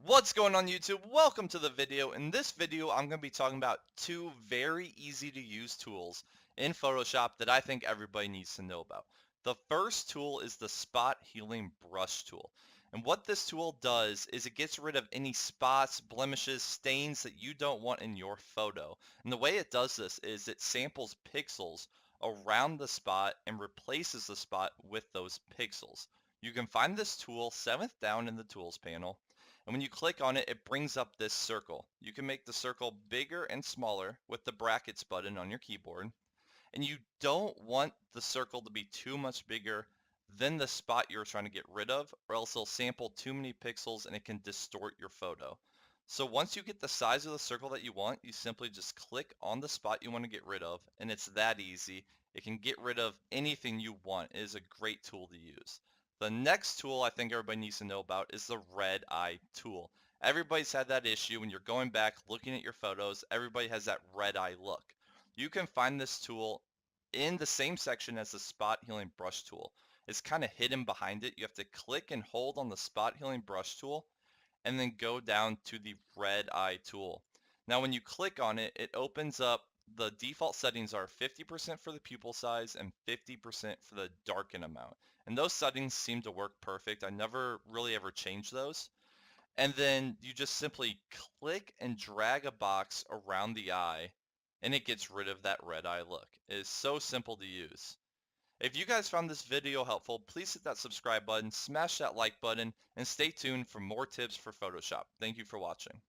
What's going on YouTube? Welcome to the video. In this video, I'm going to be talking about two very easy to use tools in Photoshop that I think everybody needs to know about. The first tool is the spot healing brush tool. And what this tool does is it gets rid of any spots, blemishes, stains that you don't want in your photo. And the way it does this is it samples pixels around the spot and replaces the spot with those pixels. You can find this tool 7th down in the tools panel. And when you click on it, it brings up this circle. You can make the circle bigger and smaller with the brackets button on your keyboard. And you don't want the circle to be too much bigger than the spot you're trying to get rid of, or else it'll sample too many pixels and it can distort your photo. So once you get the size of the circle that you want, you simply just click on the spot you want to get rid of, and it's that easy. It can get rid of anything you want. It is a great tool to use. The next tool I think everybody needs to know about is the red eye tool. Everybody's had that issue when you're going back looking at your photos. Everybody has that red eye look. You can find this tool in the same section as the spot healing brush tool. It's kind of hidden behind it. You have to click and hold on the spot healing brush tool and then go down to the red eye tool. Now when you click on it, it opens up. The default settings are 50% for the pupil size and 50% for the darken amount. And those settings seem to work perfect. I never really ever changed those. And then you just simply click and drag a box around the eye and it gets rid of that red eye look. It is so simple to use. If you guys found this video helpful, please hit that subscribe button, smash that like button, and stay tuned for more tips for Photoshop. Thank you for watching.